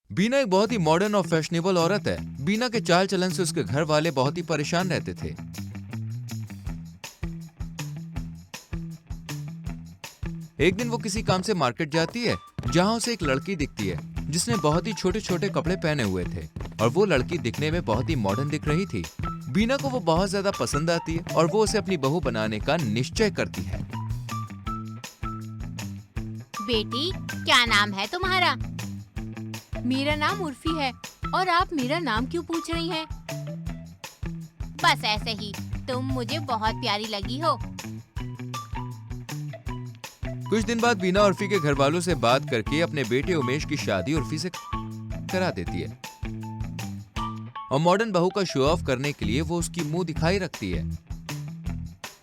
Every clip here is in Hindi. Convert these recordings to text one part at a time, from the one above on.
बीना एक बहुत ही मॉडर्न और फैशनेबल औरत है। बीना के चाल चलन से उसके घर वाले बहुत ही परेशान रहते थे। एक दिन वो किसी काम से मार्केट जाती है, जहां उसे एक लड़की दिखती है जिसने बहुत ही छोटे छोटे कपड़े पहने हुए थे और वो लड़की दिखने में बहुत ही मॉडर्न दिख रही थी। बीना को वो बहुत ज्यादा पसंद आती है और वो उसे अपनी बहू बनाने का निश्चय करती है। बेटी, क्या नाम है तुम्हारा? मेरा नाम उर्फी है और आप मेरा नाम क्यों पूछ रही हैं? बस ऐसे ही, तुम मुझे बहुत प्यारी लगी हो। कुछ दिन बाद बीना उर्फी के घर वालों से बात करके अपने बेटे उमेश की शादी उर्फी से करा देती है और मॉडर्न बहू का शो ऑफ करने के लिए वो उसकी मुंह दिखाई रखती है।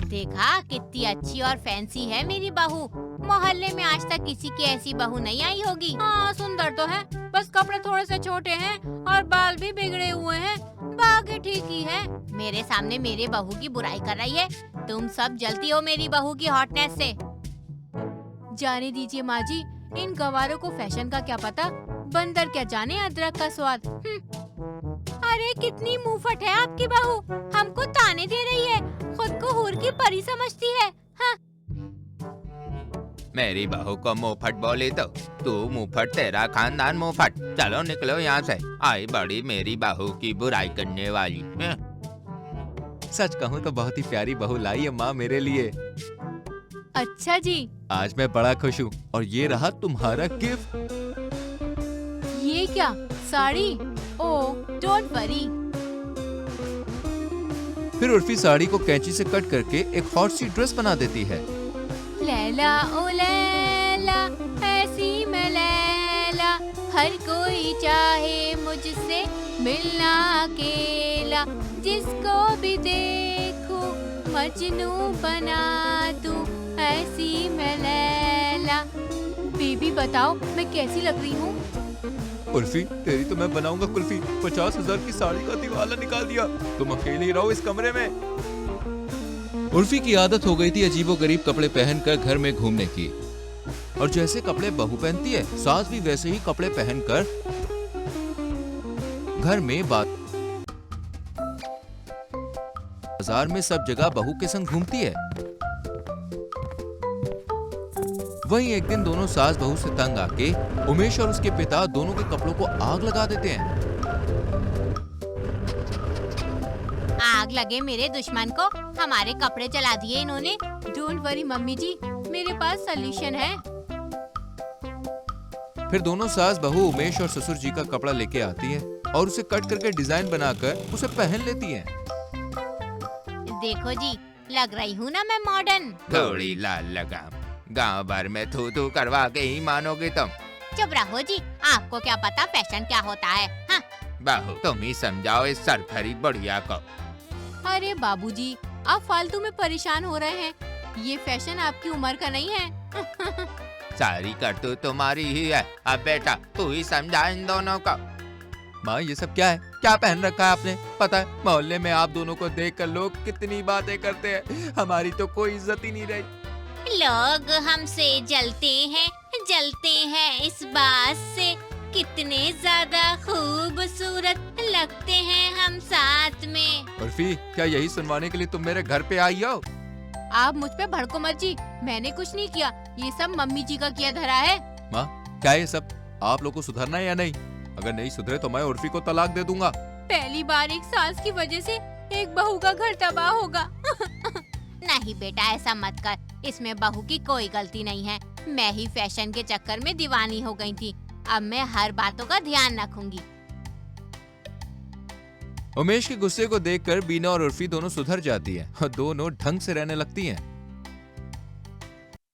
देखा कितनी अच्छी और फैंसी है मेरी बहू। मोहल्ले में आज तक किसी की ऐसी बहू नहीं आई होगी। हाँ, सुंदर तो है, बस कपड़े थोड़े से छोटे हैं और बाल भी बिगड़े हुए हैं। बाकी ठीक ही है। मेरे सामने मेरे बहू की बुराई कर रही है। तुम सब जलती हो मेरी बहू की हॉटनेस से। जाने दीजिए माँ जी, इन गवारों को फैशन का क्या पता। बंदर क्या जाने अदरक का स्वाद। अरे कितनी मुंहफट है आपकी बहू, हमको ताने दे रही है, खुद को हूर की परी समझती है। हाँ। मेरी बहू को मुंहफट बोली तो तू मुंहफट, तेरा खानदान मुंहफट। चलो निकलो यहाँ से, आई बड़ी मेरी बहू की बुराई करने वाली। सच कहूँ तो बहुत ही प्यारी बहू लाई है माँ मेरे लिए। अच्छा जी। आज मैं बड़ा खुश हूँ और ये रहा तुम्हारा गिफ्ट। ये क्या, साड़ी? ओह, डोंट वरी। फिर उर्फी साड़ी को कैंची से कट करके एक हॉट सी ड्रेस बना देती है। लैला ओ लैला, ऐसी मैं लैला, हर कोई चाहे मुझसे मिलना अकेला, जिसको भी देखूं मजनू बना दूं, ऐसी मैं लैला। बेबी बताओ, मैं कैसी लग रही हूँ? उर्फी, तेरी तो मैं बनाऊंगा कुल्फी। 50,000 की साड़ी का दिवाला निकाल दिया। तुम अकेले ही रहो इस कमरे में। उर्फी की आदत हो गई थी अजीबोगरीब कपड़े पहनकर घर में घूमने की, और जैसे कपड़े बहू पहनती है, सास भी वैसे ही कपड़े पहनकर घर में बाजार में सब जगह बहू के संग घूमती है। वहीं एक दिन दोनों सास बहू से तंग आके उमेश और उसके पिता दोनों के कपड़ों को आग लगा देते हैं। आग लगे मेरे दुश्मन को, हमारे कपड़े जला दिए इन्होंने। डोंट वरी मम्मी जी, मेरे पास सॉल्यूशन है। फिर दोनों सास बहू उमेश और ससुर जी का कपड़ा लेके आती है और उसे कट करके डिजाइन बनाकर उसे पहन लेती है। देखो जी, लग रही हूँ ना मैं मॉडर्न। थोड़ी लाल लगाम, गांव भर में थू थू करवा के ही मानोगे तुम। चुप रहो जी, आपको क्या पता फैशन क्या होता है। हाँ। बहू, तुम ही समझाओ इस सरफरी बढ़िया को। अरे बाबूजी, आप फालतू में परेशान हो रहे हैं। ये फैशन आपकी उम्र का नहीं है। सारी करतूत तुम्हारी ही है। अब बेटा तू ही समझा इन दोनों को। माँ, ये सब क्या है? क्या पहन रखा है आपने? पता है मोहल्ले में आप दोनों को देखकर लोग कितनी बातें करते हैं। हमारी तो कोई इज्जत ही नहीं रही। लोग हमसे जलते हैं इस बात से, कितने ज्यादा खूबसूरत लगते हैं हम साथ में। उर्फी, क्या यही सुनवाने के लिए तुम मेरे घर पे आई हो? आप मुझ पे भड़को मत जी, मैंने कुछ नहीं किया। ये सब मम्मी जी का किया धरा है। माँ, क्या ये सब? आप लोग को सुधरना है या नहीं? अगर नहीं सुधरे तो मैं उर्फी को तलाक दे दूंगा। पहली बार एक सास की वजह से एक बहू का घर तबाह होगा। नहीं बेटा, ऐसा मत कर, इसमें बहू की कोई गलती नहीं है। मैं ही फैशन के चक्कर में दीवानी हो गई थी। अब मैं हर बातों का ध्यान रखूंगी। उमेश के गुस्से को देखकर बीना और उर्फी दोनों सुधर जाती है और दोनों ढंग से रहने लगती हैं।